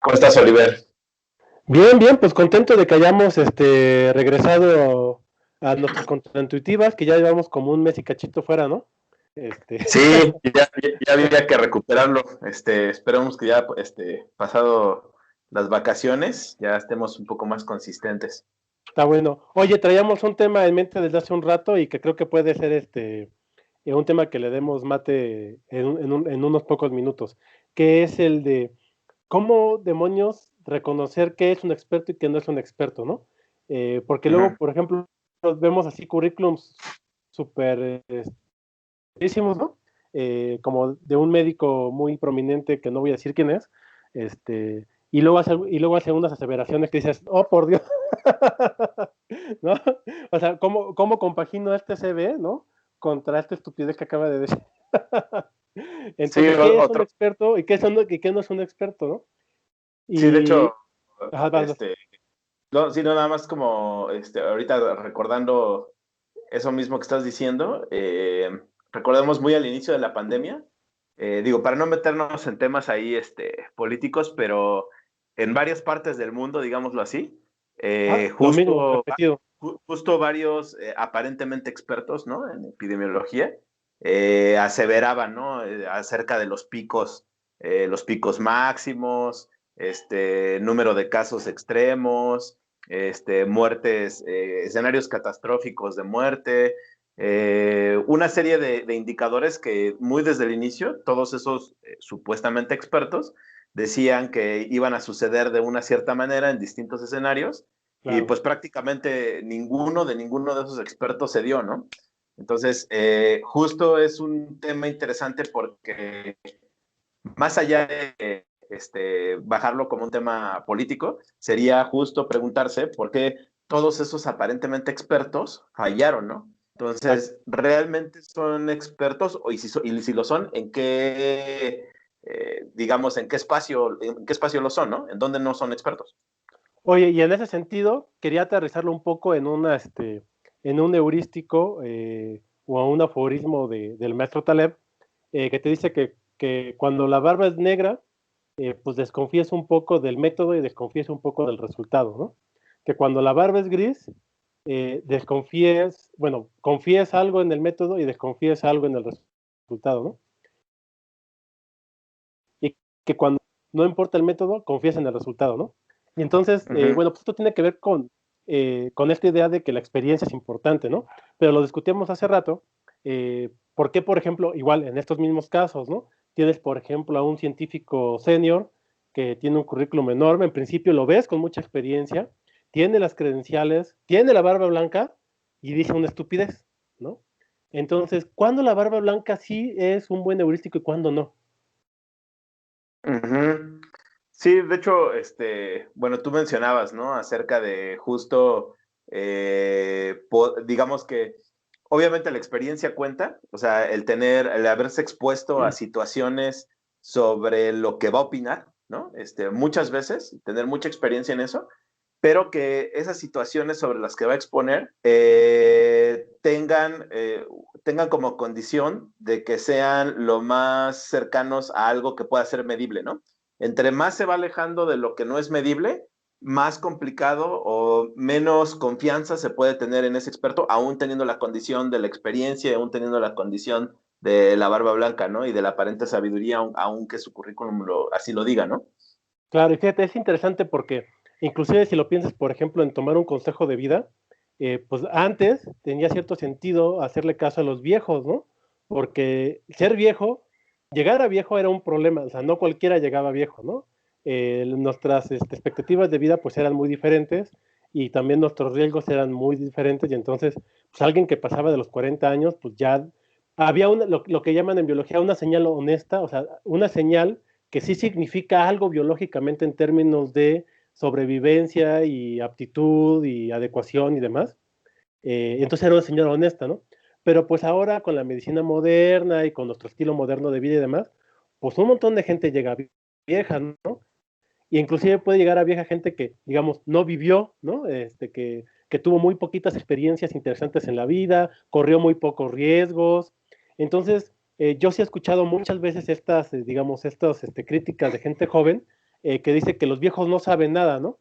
¿Cómo estás, Oliver? Bien, bien, pues contento de que hayamos regresado a nuestras contraintuitivas, que ya llevamos como un mes y cachito fuera, ¿no? Este, Sí, ya había que recuperarlo. Esperemos que ya, pasado las vacaciones, ya estemos un poco más consistentes. está bueno. Oye, traíamos un tema en mente desde hace un rato y que creo que puede ser un tema que le demos mate en unos pocos minutos, que es el de cómo demonios reconocer qué es un experto y qué no es un experto, ¿no? Porque luego, Ujú. por ejemplo, vemos así currículums súper buenísimos, ¿no? Como de un médico muy prominente, que no voy a decir quién es, y luego hace unas aseveraciones que dices, oh, por Dios, ¿no? O sea, ¿cómo compagino este CV, ¿no? Contra esta estupidez que acaba de decir. Sí, Entonces, ¿qué es un otro. experto y qué no es un experto, ¿no? Sí, de Y, hecho, ajá, vas. este, no, sí, no, nada más como, ahorita recordando eso mismo que estás diciendo, recordemos muy al inicio de la pandemia, digo, para no meternos en temas ahí, políticos, pero en varias partes del mundo, digámoslo así, Ah, lo mismo, repetido. justo varios aparentemente expertos, ¿no? En epidemiología, aseveraban, ¿no? Acerca de los picos máximos, número de casos extremos, muertes, escenarios catastróficos de muerte, una serie de indicadores que muy desde el inicio, todos esos supuestamente expertos decían que iban a suceder de una cierta manera en distintos escenarios y Claro. pues prácticamente ninguno de esos expertos se dio, ¿no? Entonces, justo es un tema interesante porque más allá de bajarlo como un tema político, sería justo preguntarse por qué todos esos aparentemente expertos fallaron, ¿no? Exacto. Entonces, ¿realmente son expertos? Y si lo son, ¿en qué, digamos, en qué espacio lo son, ¿no? ¿En dónde no son expertos? Oye, y en ese sentido, quería aterrizarlo un poco en un heurístico o un aforismo del maestro Taleb, que te dice que cuando la barba es negra, pues desconfíes un poco del método y desconfíes un poco del resultado, ¿no? Que cuando la barba es gris, confíes algo en el método y desconfíes algo en el resultado, ¿no? Y que cuando no importa el método, confíes en el resultado, ¿no? Y entonces, Uh -huh. bueno, pues esto tiene que ver con esta idea de que la experiencia es importante, ¿no? Pero lo discutíamos hace rato, ¿por qué, por ejemplo, igual en estos mismos casos, ¿no? Tienes, por ejemplo, a un científico senior que tiene un currículum enorme, en principio lo ves con mucha experiencia, tiene las credenciales, tiene la barba blanca y dice una estupidez, ¿no? Entonces, ¿cuándo la barba blanca sí es un buen heurístico y cuándo no? Uh -huh. Sí, de hecho, bueno, tú mencionabas, ¿no? Acerca de justo, digamos que obviamente la experiencia cuenta, o sea, el haberse expuesto a situaciones sobre lo que va a opinar, ¿no? Muchas veces, tener mucha experiencia en eso, pero que esas situaciones sobre las que va a exponer tengan como condición de que sean lo más cercanos a algo que pueda ser medible, ¿no? Entre más se va alejando de lo que no es medible, más complicado o menos confianza se puede tener en ese experto, aún teniendo la condición de la experiencia, aún teniendo la condición de la barba blanca, ¿no? Y de la aparente sabiduría, aunque su currículum así lo diga, ¿no? Claro, y fíjate, es interesante porque inclusive si lo piensas, por ejemplo, en tomar un consejo de vida, pues antes tenía cierto sentido hacerle caso a los viejos, ¿no? Porque ser viejo, llegar a viejo era un problema, o sea, no cualquiera llegaba viejo, ¿no? Nuestras expectativas de vida pues eran muy diferentes y también nuestros riesgos eran muy diferentes y entonces, pues alguien que pasaba de los 40 años, pues ya había lo que llaman en biología una señal honesta, o sea, una señal que sí significa algo biológicamente en términos de sobrevivencia y aptitud y adecuación y demás. Entonces era una señora honesta, ¿no? Pero pues ahora con la medicina moderna y con nuestro estilo moderno de vida y demás, pues un montón de gente llega vieja, ¿no? Y inclusive puede llegar a vieja gente que, digamos, no vivió, ¿no? Que tuvo muy poquitas experiencias interesantes en la vida, corrió muy pocos riesgos. Entonces, yo sí he escuchado muchas veces estas, digamos, estas críticas de gente joven que dice que los viejos no saben nada, ¿no?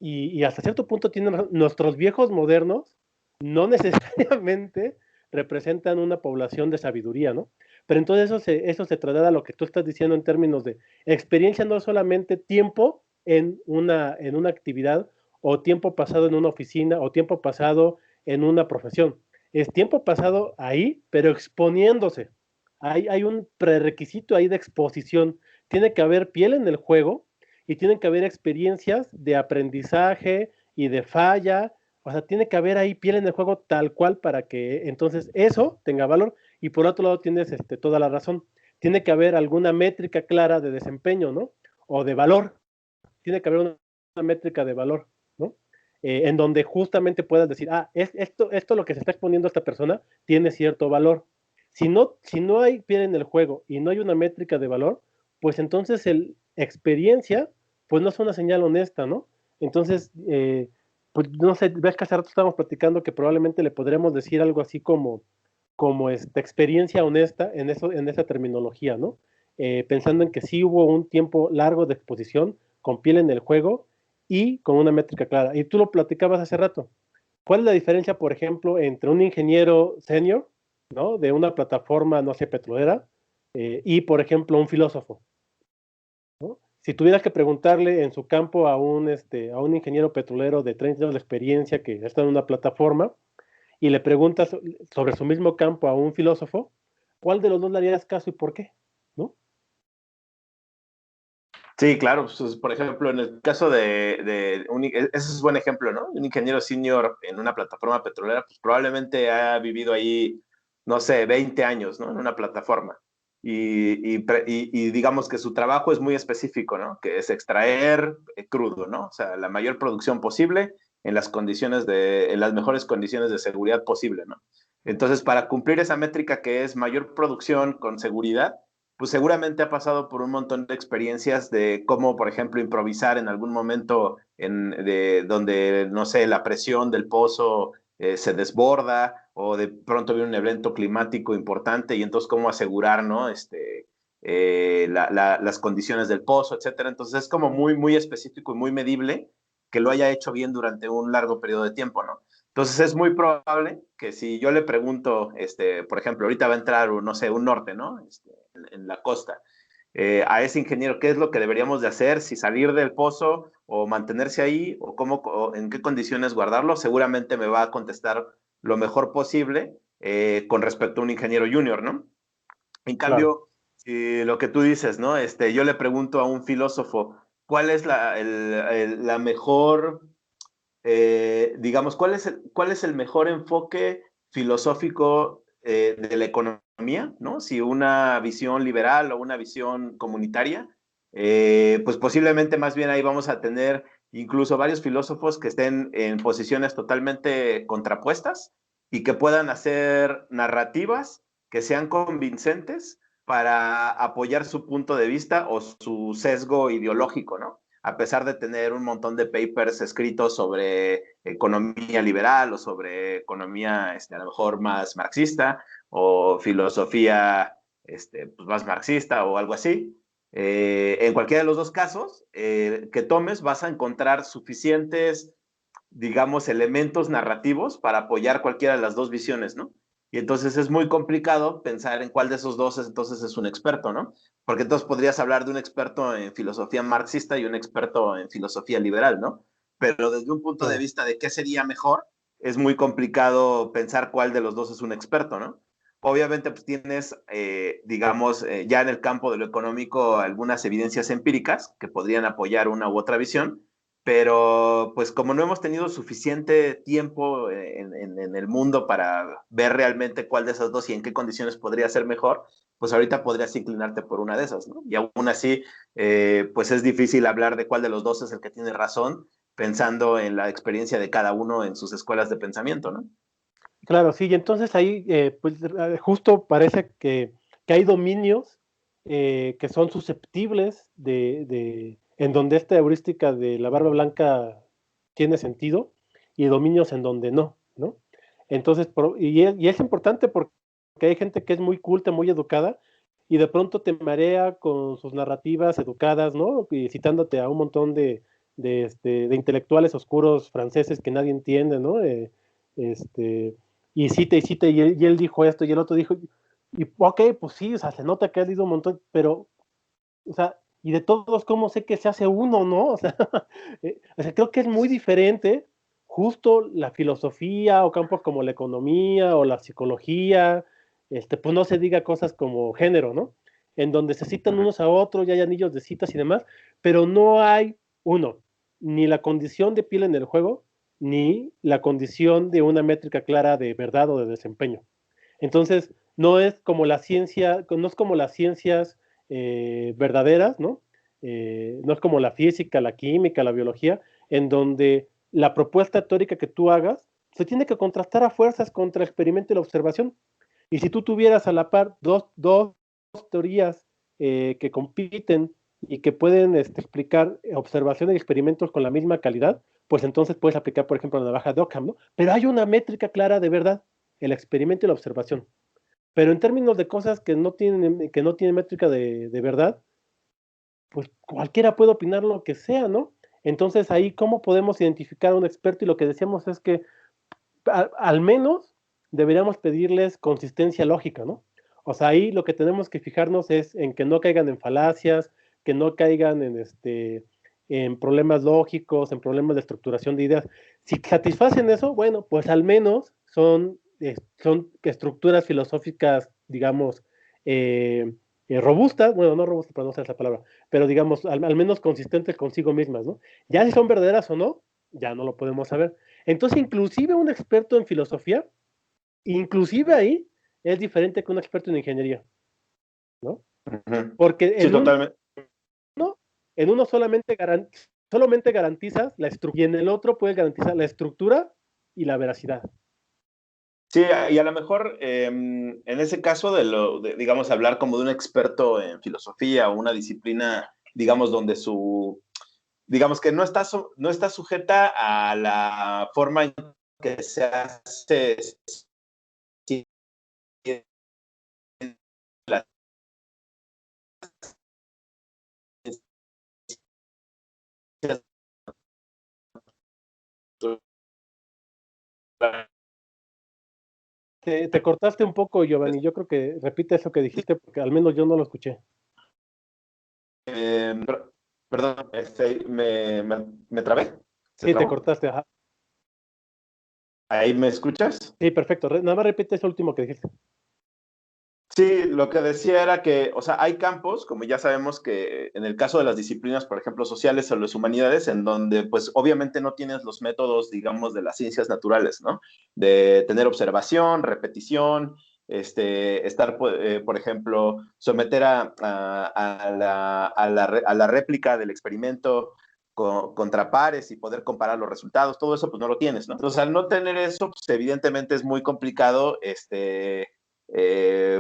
Y hasta cierto punto tienen nuestros viejos modernos no necesariamente representan una población de sabiduría, ¿no? Pero entonces eso se traslada a lo que tú estás diciendo en términos de experiencia, no solamente tiempo en una actividad o tiempo pasado en una oficina o tiempo pasado en una profesión. Es tiempo pasado ahí, pero exponiéndose. Hay un prerequisito ahí de exposición. Tiene que haber piel en el juego y tienen que haber experiencias de aprendizaje y de falla. O sea, tiene que haber ahí piel en el juego tal cual para que entonces eso tenga valor. Y por otro lado tienes toda la razón. Tiene que haber alguna métrica clara de desempeño, ¿no? O de valor. Tiene que haber una métrica de valor, ¿no? En donde justamente puedas decir, esto lo que se está exponiendo a esta persona tiene cierto valor. Si no hay piel en el juego y no hay una métrica de valor, pues entonces el experiencia, pues no es una señal honesta, ¿no? Entonces, pues no sé, ves que hace rato estábamos platicando que probablemente le podremos decir algo así como esta experiencia honesta en esa terminología, ¿no? Pensando en que sí hubo un tiempo largo de exposición con piel en el juego y con una métrica clara. Y tú lo platicabas hace rato. ¿Cuál es la diferencia, por ejemplo, entre un ingeniero senior, ¿no? De una plataforma, no sé, petrolera, y, por ejemplo, un filósofo, ¿no? Si tuvieras que preguntarle en su campo a un ingeniero petrolero de 30 años de experiencia que está en una plataforma y le preguntas sobre su mismo campo a un filósofo, ¿cuál de los dos le harías caso y por qué? ¿No? Sí, claro, pues, por ejemplo, en el caso ese es un buen ejemplo, ¿no? Un ingeniero senior en una plataforma petrolera, pues probablemente ha vivido ahí, no sé, 20 años, ¿no? En una plataforma. Y digamos que su trabajo es muy específico, ¿no? Que es extraer crudo, ¿no? O sea, la mayor producción posible en en las mejores condiciones de seguridad posible, ¿no? Entonces, para cumplir esa métrica que es mayor producción con seguridad, pues seguramente ha pasado por un montón de experiencias de cómo, por ejemplo, improvisar en algún momento donde, no sé, la presión del pozo se desborda o de pronto viene un evento climático importante y entonces cómo asegurar, ¿no? Las condiciones del pozo, etcétera. Entonces es como muy, muy específico y muy medible que lo haya hecho bien durante un largo periodo de tiempo, ¿no? Entonces es muy probable que si yo le pregunto, por ejemplo, ahorita va a entrar, no sé, un norte, ¿no? En la costa, a ese ingeniero, ¿qué es lo que deberíamos de hacer? Si salir del pozo o mantenerse ahí o en qué condiciones guardarlo, seguramente me va a contestar lo mejor posible con respecto a un ingeniero junior, ¿no? En Claro. cambio, si lo que tú dices, ¿no? Yo le pregunto a un filósofo, ¿cuál es la mejor digamos, cuál es el mejor enfoque filosófico de la economía, ¿no? Si una visión liberal o una visión comunitaria, pues posiblemente más bien ahí vamos a tener incluso varios filósofos que estén en posiciones totalmente contrapuestas y que puedan hacer narrativas que sean convincentes para apoyar su punto de vista o su sesgo ideológico, ¿no? A pesar de tener un montón de papers escritos sobre economía liberal o sobre economía a lo mejor más marxista o filosofía pues más marxista o algo así. En cualquiera de los dos casos que tomes vas a encontrar suficientes, digamos, elementos narrativos para apoyar cualquiera de las dos visiones, ¿no? Y entonces es muy complicado pensar en cuál de esos dos entonces es un experto, ¿no? Porque entonces podrías hablar de un experto en filosofía marxista y un experto en filosofía liberal, ¿no? Pero desde un punto de Claro. vista de qué sería mejor, es muy complicado pensar cuál de los dos es un experto, ¿no? Obviamente, pues tienes, digamos, ya en el campo de lo económico algunas evidencias empíricas que podrían apoyar una u otra visión, pero pues como no hemos tenido suficiente tiempo en el mundo para ver realmente cuál de esas dos y en qué condiciones podría ser mejor, pues ahorita podrías inclinarte por una de esas, ¿no? Y aún así, pues es difícil hablar de cuál de los dos es el que tiene razón, pensando en la experiencia de cada uno en sus escuelas de pensamiento, ¿no? Claro, sí, y entonces ahí pues justo parece que hay dominios que son susceptibles en donde esta heurística de la barba blanca tiene sentido y dominios en donde no, ¿no? Entonces, y es importante porque hay gente que es muy culta, muy educada, y de pronto te marea con sus narrativas educadas, ¿no? Y citándote a un montón de intelectuales oscuros franceses que nadie entiende, ¿no? Este, y cita, y él dijo esto, y el otro dijo, y ok, pues sí, o sea, se nota que has leído un montón, pero, o sea, y de todos, ¿cómo sé que se hace uno, no? O sea, creo que es muy diferente justo la filosofía o campos como la economía o la psicología, pues no se diga cosas como género, ¿no? En donde se citan unos a otros, ya hay anillos de citas y demás, pero no hay, uno, ni la condición de piel en el juego, ni la condición de una métrica clara de verdad o de desempeño. Entonces, no es como la ciencia, no es como las ciencias verdaderas, ¿no? No es como la física, la química, la biología, en donde la propuesta teórica que tú hagas se tiene que contrastar a fuerzas contra el experimento y la observación. Y si tú tuvieras a la par dos teorías que compiten y que pueden explicar observación y experimentos con la misma calidad, pues entonces puedes aplicar, por ejemplo, la navaja de Ockham, ¿no? Pero hay una métrica clara de verdad, el experimento y la observación. Pero en términos de cosas que no tienen métrica de verdad, pues cualquiera puede opinar lo que sea, ¿no? Entonces ahí, ¿cómo podemos identificar a un experto? Y lo que decíamos es que al menos deberíamos pedirles consistencia lógica, ¿no? O sea, ahí lo que tenemos que fijarnos es en que no caigan en falacias, que no caigan en problemas lógicos, en problemas de estructuración de ideas. Si satisfacen eso, bueno, pues al menos son estructuras filosóficas, digamos, robustas, bueno, no robustas para no usar esa palabra, pero digamos, al menos consistentes consigo mismas, ¿no? Ya si son verdaderas o no, ya no lo podemos saber. Entonces, inclusive un experto en filosofía, inclusive ahí, es diferente que un experto en ingeniería, ¿no? Porque Sí, totalmente. en uno solamente garantizas la estructura y en el otro puedes garantizar la estructura y la veracidad. Sí, y a lo mejor en ese caso digamos, hablar como de un experto en filosofía o una disciplina, digamos, donde digamos que no está sujeta a la forma en que se hace la Te cortaste un poco, Giovanni. Yo creo que repite eso que dijiste porque al menos yo no lo escuché. Eh, perdón, me trabé. ¿Se Sí, te trabó? cortaste. Ajá. ¿Ahí me escuchas? Sí, perfecto. Nada más repite eso último que dijiste. Sí, lo que decía era que, o sea, hay campos, como ya sabemos que en el caso de las disciplinas, por ejemplo, sociales o las humanidades, en donde pues obviamente no tienes los métodos, digamos, de las ciencias naturales, ¿no? De tener observación, repetición, estar, por ejemplo, someter a la réplica del experimento contra pares y poder comparar los resultados, todo eso pues no lo tienes, ¿no? Entonces, al no tener eso, pues evidentemente es muy complicado,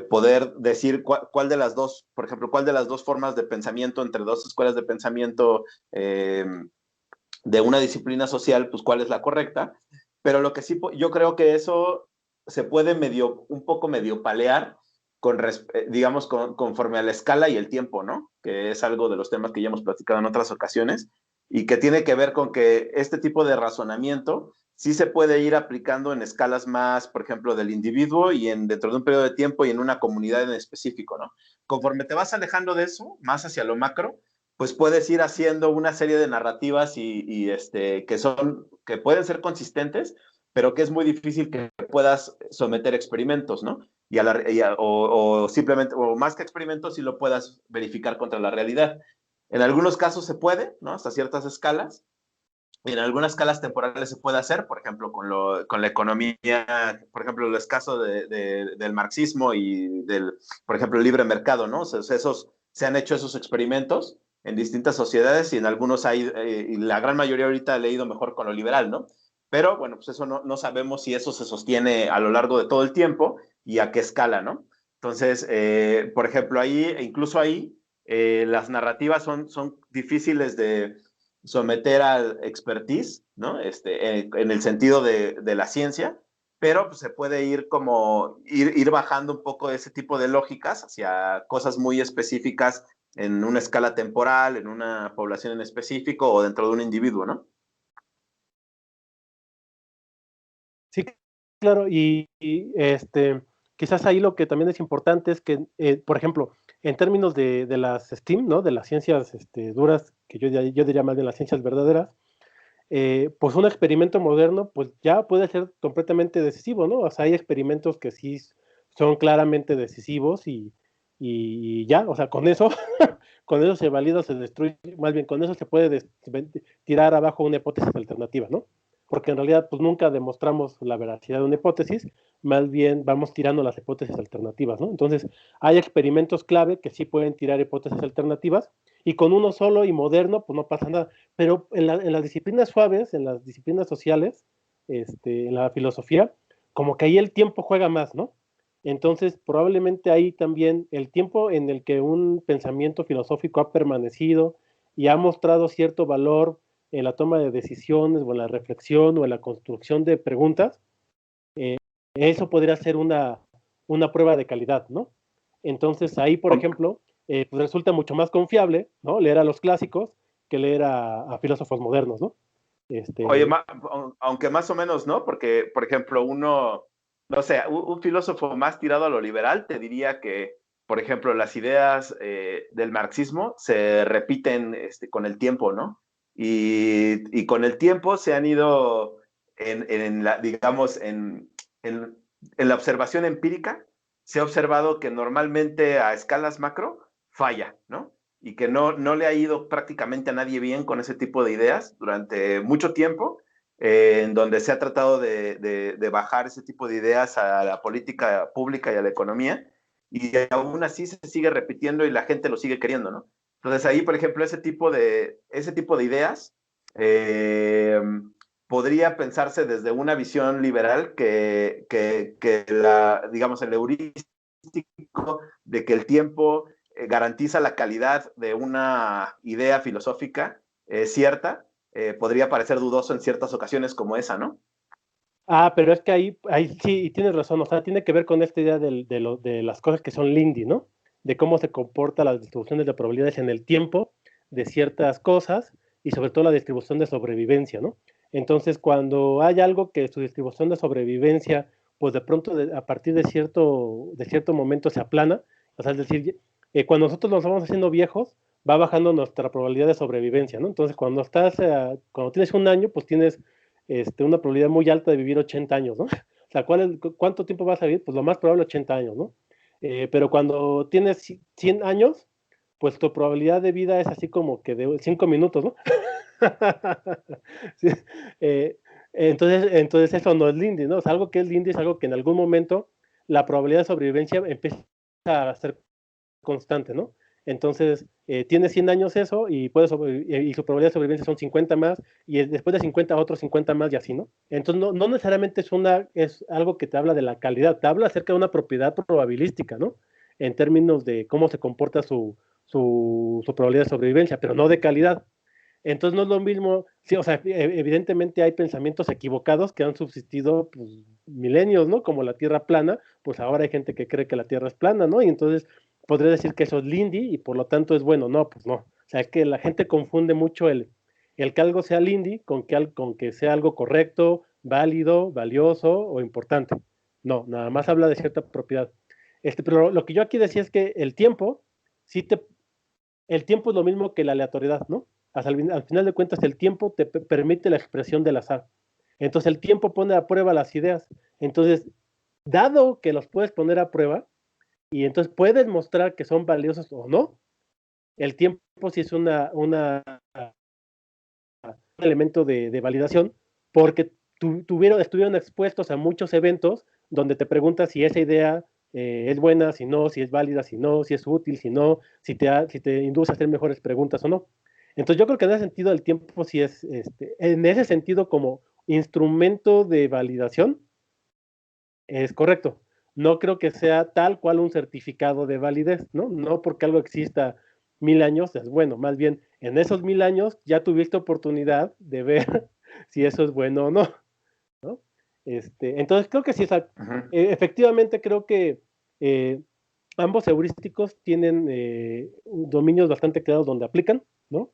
poder decir cuál de las dos, por ejemplo, cuál de las dos formas de pensamiento entre dos escuelas de pensamiento de una disciplina social, pues cuál es la correcta. Pero lo que sí, yo creo que eso se puede un poco medio palear digamos, conforme a la escala y el tiempo, ¿no? Que es algo de los temas que ya hemos platicado en otras ocasiones y que tiene que ver con que este tipo de razonamiento sí se puede ir aplicando en escalas más, por ejemplo, del individuo y dentro de un periodo de tiempo y en una comunidad en específico, ¿no? Conforme te vas alejando de eso, más hacia lo macro, pues puedes ir haciendo una serie de narrativas que pueden ser consistentes, pero que es muy difícil que puedas someter experimentos, ¿no? O simplemente, o más que experimentos, si lo puedas verificar contra la realidad. En algunos casos se puede, ¿no? Hasta ciertas escalas. Y en algunas escalas temporales se puede hacer, por ejemplo, con la economía, por ejemplo, el caso del marxismo y por ejemplo, el libre mercado, ¿no? O sea, se han hecho esos experimentos en distintas sociedades y en algunos hay, y la gran mayoría ahorita ha leído mejor con lo liberal, ¿no? Pero bueno, pues eso no sabemos si eso se sostiene a lo largo de todo el tiempo y a qué escala, ¿no? Entonces, por ejemplo, incluso ahí, las narrativas son difíciles de someter al expertise, ¿no? En el sentido de la ciencia, pero pues, se puede ir como ir bajando un poco de ese tipo de lógicas hacia cosas muy específicas en una escala temporal, en una población en específico o dentro de un individuo, ¿no? Sí, claro, quizás ahí lo que también es importante es que, por ejemplo, en términos de las STEAM, ¿no? De las ciencias duras, que yo diría más de las ciencias verdaderas, pues un experimento moderno, pues ya puede ser completamente decisivo, ¿no? O sea, hay experimentos que sí son claramente decisivos y ya, o sea, con eso, con eso se valida, se destruye, más bien con eso se puede tirar abajo una hipótesis alternativa, ¿no? Porque en realidad, pues nunca demostramos la veracidad de una hipótesis, más bien vamos tirando las hipótesis alternativas, ¿no? Entonces, hay experimentos clave que sí pueden tirar hipótesis alternativas y con uno solo y moderno, pues no pasa nada. Pero en las disciplinas suaves, en las disciplinas sociales, en la filosofía, como que ahí el tiempo juega más, ¿no? Entonces, probablemente ahí también el tiempo en el que un pensamiento filosófico ha permanecido y ha mostrado cierto valor en la toma de decisiones o en la reflexión o en la construcción de preguntas, eso podría ser una prueba de calidad, ¿no? Entonces ahí, por ejemplo, pues resulta mucho más confiable, ¿no? Leer a los clásicos que leer a filósofos modernos, ¿no? Oye, Este, aunque más o menos, ¿no? Porque, por ejemplo, uno, no sé, un filósofo más tirado a lo liberal te diría que, por ejemplo, las ideas del marxismo se repiten con el tiempo, ¿no? Y con el tiempo se han ido, digamos, en la observación empírica, se ha observado que normalmente a escalas macro falla, ¿no? Y que no le ha ido prácticamente a nadie bien con ese tipo de ideas durante mucho tiempo, en donde se ha tratado de bajar ese tipo de ideas a la política pública y a la economía, y aún así se sigue repitiendo y la gente lo sigue queriendo, ¿no? Entonces ahí, por ejemplo, ese tipo de ideas eh, podría pensarse desde una visión liberal digamos, el heurístico de que el tiempo garantiza la calidad de una idea filosófica cierta, podría parecer dudoso en ciertas ocasiones como esa, ¿no? pero es que ahí sí, y tienes razón, o sea, tiene que ver con esta idea de las cosas que son Lindy, ¿no? De cómo se comportan las distribuciones de probabilidades en el tiempo de ciertas cosas y sobre todo la distribución de sobrevivencia, ¿no? Entonces, cuando hay algo que su distribución de sobrevivencia, pues de pronto a partir de cierto momento se aplana, o sea, es decir, cuando nosotros nos vamos haciendo viejos, va bajando nuestra probabilidad de sobrevivencia, ¿no? Entonces, cuando tienes un año, pues tienes una probabilidad muy alta de vivir 80 años, ¿no? O sea, ¿cuánto tiempo vas a vivir? Pues lo más probable 80 años, ¿no? Pero cuando tienes 100 años, pues tu probabilidad de vida es así como que de 5 minutos, ¿no? Sí, eh, entonces eso no es Lindy, ¿no? O sea, algo que es Lindy es algo que en algún momento la probabilidad de sobrevivencia empieza a ser constante, ¿no? Entonces, tiene 100 años eso y su probabilidad de sobrevivencia son 50 más y después de 50 otros 50 más y así, ¿no? Entonces, no necesariamente es algo que te habla de la calidad, te habla acerca de una propiedad probabilística, ¿no? En términos de cómo se comporta su probabilidad de sobrevivencia, pero no de calidad. Entonces no es lo mismo, sí, o sea, evidentemente hay pensamientos equivocados que han subsistido pues, milenios, ¿no? Como la Tierra plana, pues ahora hay gente que cree que la Tierra es plana, ¿no? Y entonces podría decir que eso es Lindy y por lo tanto es bueno, no, pues no. O sea, es que la gente confunde mucho el que algo sea Lindy con que sea algo correcto, válido, valioso o importante. No, nada más habla de cierta propiedad. Pero lo que yo aquí decía es que sí el tiempo es lo mismo que la aleatoriedad, ¿no? Al final de cuentas, el tiempo te permite la expresión del azar. Entonces, el tiempo pone a prueba las ideas. Entonces, dado que los puedes poner a prueba y entonces puedes mostrar que son valiosos o no, el tiempo sí es un elemento de validación porque estuvieron expuestos a muchos eventos donde te preguntas si esa idea es buena, si no, si es válida, si no, si es útil, si no, si te induce a hacer mejores preguntas o no. Entonces yo creo que en ese sentido el tiempo sí es, en ese sentido como instrumento de validación, es correcto. No creo que sea tal cual un certificado de validez, ¿no? No porque algo exista 1000 años es bueno, más bien en esos 1000 años ya tuviste oportunidad de ver si eso es bueno o no, ¿no? Entonces creo que sí, efectivamente creo que ambos heurísticos tienen dominios bastante claros donde aplican, ¿no?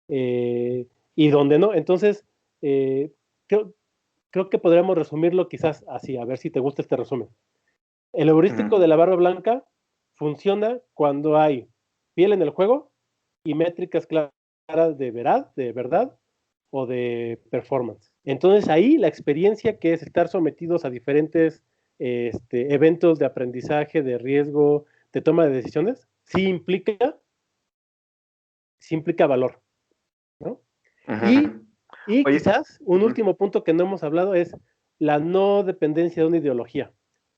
Y donde no. Entonces, creo, creo que podríamos resumirlo quizás así, a ver si te gusta este resumen. El heurístico de la barra blanca funciona cuando hay piel en el juego y métricas claras de verdad o de performance. Entonces ahí la experiencia que es estar sometidos a diferentes eventos de aprendizaje, de riesgo, de toma de decisiones, sí implica valor, ¿no? Y Oye, quizás un último punto que no hemos hablado es la no dependencia de una ideología.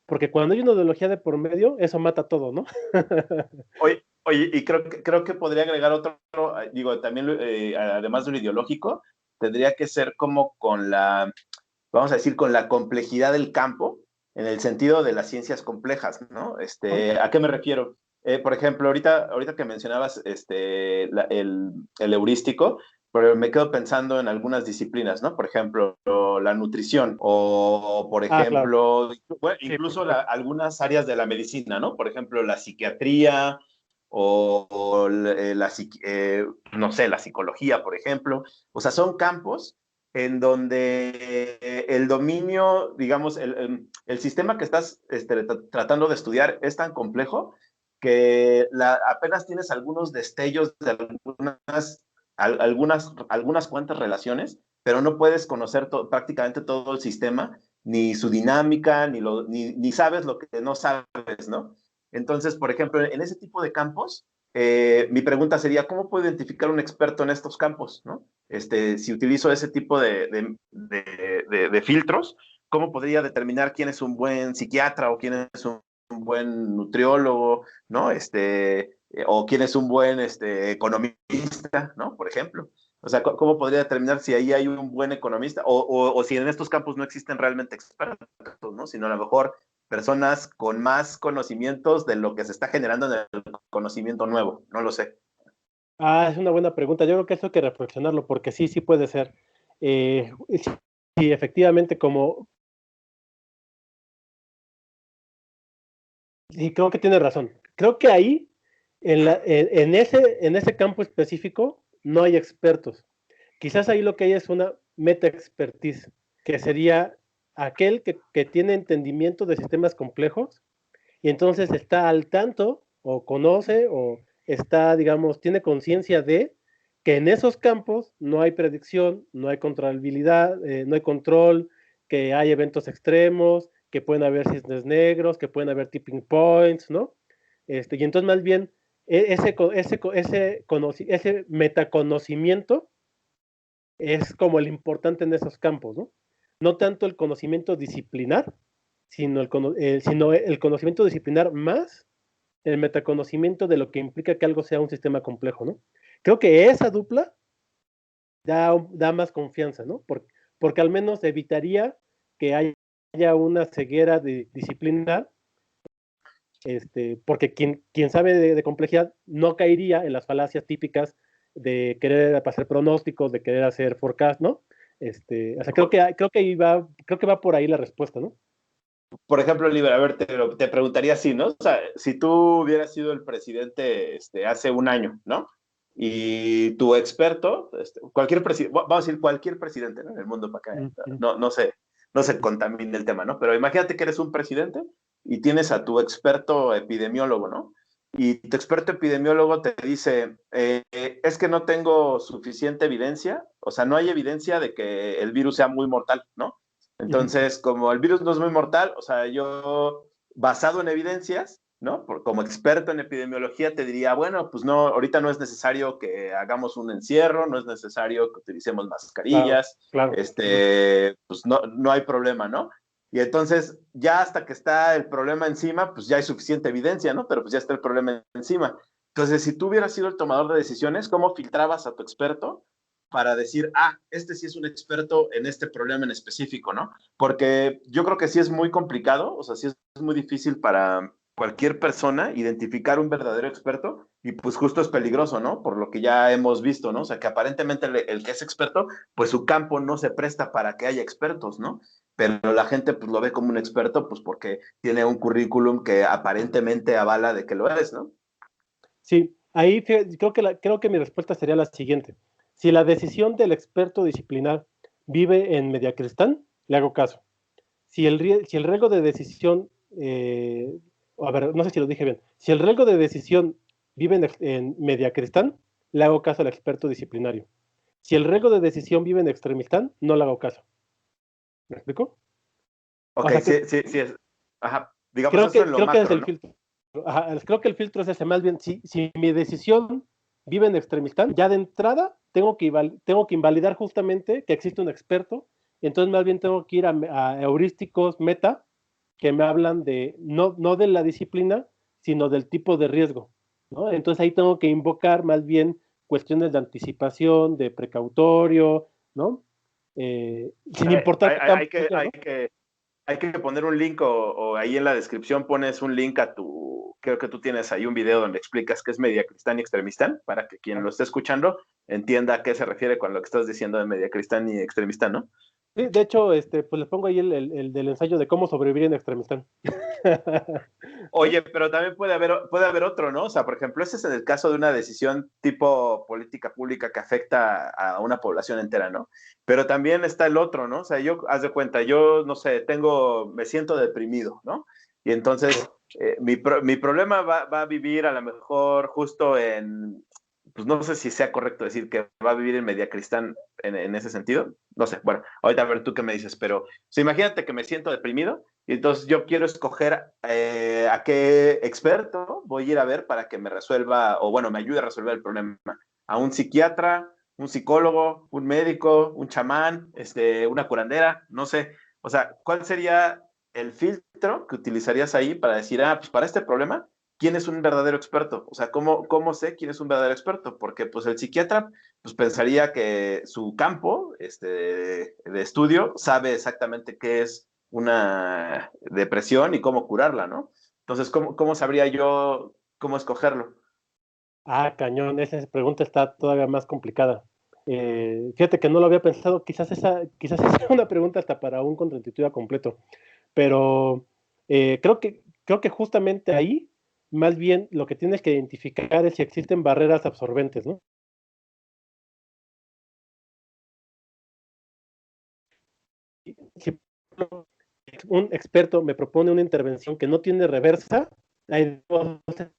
Porque cuando hay una ideología de por medio, eso mata todo, ¿no? oye, y creo que podría agregar otro, digo, también, además de lo ideológico, tendría que ser como con la, vamos a decir, con la complejidad del campo, en el sentido de las ciencias complejas, ¿no? ¿A qué me refiero? Por ejemplo, ahorita que mencionabas el heurístico, pero me quedo pensando en algunas disciplinas, ¿no? Por ejemplo, la nutrición o, por Claro. ejemplo, bueno, Sí, por incluso supuesto. algunas áreas de la medicina, ¿no? Por ejemplo, la psiquiatría o no sé, la psicología, por ejemplo. O sea, son campos en donde el dominio, digamos, el sistema que estás tratando de estudiar es tan complejo que apenas tienes algunos destellos de algunas cuantas relaciones, pero no puedes conocer prácticamente todo el sistema, ni su dinámica, ni sabes lo que no sabes, ¿no? Entonces, por ejemplo, en ese tipo de campos, mi pregunta sería, ¿cómo puedo identificar un experto en estos campos, ¿no? Si utilizo ese tipo de filtros, ¿cómo podría determinar quién es un buen psiquiatra o quién es un buen nutriólogo, ¿no? O quién es un buen economista, ¿no? Por ejemplo. O sea, ¿cómo podría determinar si ahí hay un buen economista o si en estos campos no existen realmente expertos, ¿no? Sino a lo mejor personas con más conocimientos de lo que se está generando en el conocimiento nuevo, no lo sé. Es una buena pregunta. Yo creo que eso hay que reflexionarlo, porque sí, sí puede ser. Sí, sí, efectivamente, sí, creo que tiene razón. Creo que ahí, en ese campo específico, no hay expertos. Quizás ahí lo que hay es una meta expertise, que sería aquel que tiene entendimiento de sistemas complejos y entonces está al tanto o conoce o está, digamos, tiene conciencia de que en esos campos no hay predicción, no hay controlabilidad, no hay control, que hay eventos extremos, que pueden haber cisnes negros, que pueden haber tipping points, ¿no? Y entonces más bien ese metaconocimiento es como el importante en esos campos, ¿no? No tanto el conocimiento disciplinar, sino el conocimiento disciplinar más el metaconocimiento de lo que implica que algo sea un sistema complejo, ¿no? Creo que esa dupla da más confianza, ¿no? Porque al menos evitaría que haya una ceguera de disciplina, porque quien sabe de complejidad no caería en las falacias típicas de querer hacer pronósticos, de querer hacer forecast, ¿no? O sea, creo que va por ahí la respuesta, ¿no? Por ejemplo, Liber, a ver, te preguntaría así, ¿no? O sea, si tú hubieras sido el presidente hace un año, ¿no? Y tu experto, cualquier presidente, vamos a decir cualquier presidente, ¿no? En el mundo para que no se contamine el tema, ¿no? Pero imagínate que eres un presidente y tienes a tu experto epidemiólogo, ¿no? Y tu experto epidemiólogo te dice, es que no tengo suficiente evidencia, o sea, no hay evidencia de que el virus sea muy mortal, ¿no? Entonces, como el virus no es muy mortal, o sea, yo, basado en evidencias, ¿no? Como experto en epidemiología, te diría, bueno, pues no, ahorita no es necesario que hagamos un encierro, no es necesario que utilicemos Claro, mascarillas, claro. pues no hay problema, ¿no? Y entonces, ya hasta que está el problema encima, pues ya hay suficiente evidencia, ¿no? Pero pues ya está el problema encima. Entonces, si tú hubieras sido el tomador de decisiones, ¿cómo filtrabas a tu experto para decir, este sí es un experto en este problema en específico, ¿no? Porque yo creo que sí es muy complicado, o sea, sí es muy difícil para cualquier persona identificar un verdadero experto y pues justo es peligroso, ¿no? Por lo que ya hemos visto, ¿no? O sea, que aparentemente el que es experto, pues su campo no se presta para que haya expertos, ¿no? pero la gente pues lo ve como un experto pues porque tiene un currículum que aparentemente avala de que lo es, ¿no? Sí, ahí creo que mi respuesta sería la siguiente. Si la decisión del experto disciplinar vive en Mediacristán, le hago caso. Si el riesgo de decisión, a ver, no sé si lo dije bien, si el riesgo de decisión vive en Mediacristán, le hago caso al experto disciplinario. Si el riesgo de decisión vive en Extremistán, no le hago caso. ¿Me explico? O Ok, sea, sí, sí, sí es. Ajá, digamos eso en lo creo que es macro, el ¿no? filtro. Ajá, creo que el filtro es ese. Más bien, si mi decisión vive en Extremistán, ya de entrada tengo que invalidar justamente que existe un experto. Entonces, más bien tengo que ir a heurísticos meta que me hablan de no de la disciplina, sino del tipo de riesgo, ¿no? Entonces ahí tengo que invocar más bien cuestiones de anticipación, de precautorio, ¿no? Sin importar qué tan Hay que, pequeño, hay ¿no? que, hay que poner un link o ahí en la descripción pones un link a creo que tú tienes ahí un video donde explicas qué es Mediacristán y Extremistán, para que quien lo esté escuchando entienda a qué se refiere con lo que estás diciendo de Mediacristán y Extremistán, ¿no? Sí, de hecho, pues les pongo ahí el del ensayo de cómo sobrevivir en Extremistán. ¿No? Oye, pero también puede haber otro, ¿no? O sea, por ejemplo, ese es en el caso de una decisión tipo política pública que afecta a una población entera, ¿no? Pero también está el otro, ¿no? O sea, haz de cuenta, yo, no sé, me siento deprimido, ¿no? Y entonces, mi problema va a vivir a lo mejor justo pues no sé si sea correcto decir que va a vivir en Mediacristán en ese sentido. No sé, bueno, ahorita a ver tú qué me dices, pero o sea, imagínate que me siento deprimido y entonces yo quiero escoger a qué experto voy a ir a ver para que me resuelva, o bueno, me ayude a resolver el problema. A un psiquiatra, un psicólogo, un médico, un chamán, una curandera, no sé. O sea, ¿cuál sería el filtro que utilizarías ahí para decir, pues para este problema, ¿quién es un verdadero experto? O sea, ¿cómo sé quién es un verdadero experto? Porque pues el psiquiatra pues pensaría que su campo de estudio sabe exactamente qué es una depresión y cómo curarla, ¿no? Entonces, ¿cómo sabría yo cómo escogerlo? Ah, cañón, esa pregunta está todavía más complicada. Fíjate que no lo había pensado, quizás esa sea una pregunta hasta para un contraintuitiva completo, pero creo que justamente ahí, más bien lo que tienes que identificar es si existen barreras absorbentes, ¿no? Si un experto me propone una intervención que no tiene reversa, hay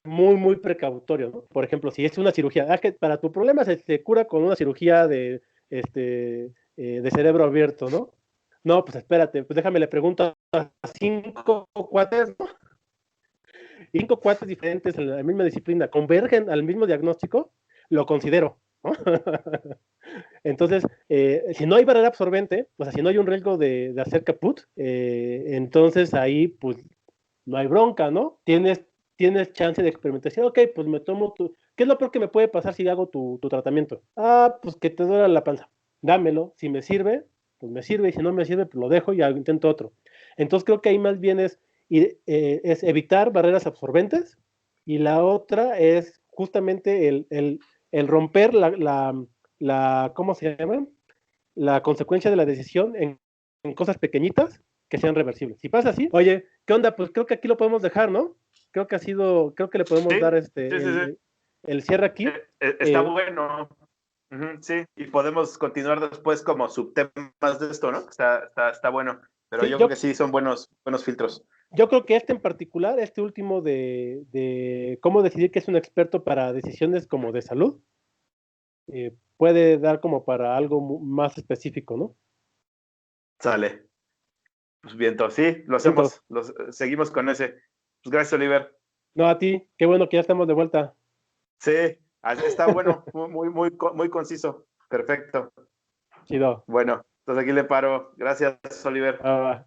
muy precautorio, ¿no? Por ejemplo, si es una cirugía, que para tu problema se cura con una cirugía de cerebro abierto, ¿no? No, pues espérate, pues déjame le pregunto a 5 cuates, ¿no? 5 cuates diferentes en la misma disciplina, convergen al mismo diagnóstico, lo considero, ¿no? Entonces, si no hay barrera absorbente, o sea, si no hay un riesgo de hacer caput, entonces ahí, pues, no hay bronca, ¿no? Tienes chance de experimentación. Ok, pues me tomo ¿Qué es lo peor que me puede pasar si hago tu tratamiento? Ah, pues que te duela la panza. Dámelo. Si me sirve, pues me sirve. Y si no me sirve, pues lo dejo y intento otro. Entonces creo que ahí más bien es evitar barreras absorbentes y la otra es justamente el romper ¿cómo se llama? La consecuencia de la decisión en cosas pequeñitas que sean reversibles. Si pasa así, oye, ¿qué onda? Pues creo que aquí lo podemos dejar, ¿no? Creo que le podemos Sí, dar sí, sí, sí. el cierre aquí. Está bueno. Ujú, sí, y podemos continuar después como subtemas de esto, ¿no? Está bueno. Pero Sí, yo creo que sí son buenos filtros. yo creo que este en particular, este último de cómo decidir que es un experto para decisiones como de salud, puede dar como para algo más específico, ¿no? Sale. Pues bien, entonces sí, lo Entonces, hacemos, seguimos con ese. Pues gracias, Oliver. no a ti, qué bueno que ya estamos de vuelta. Sí, está bueno, muy conciso. Perfecto. Chido. Bueno, entonces aquí le paro. Gracias, Oliver. Ah,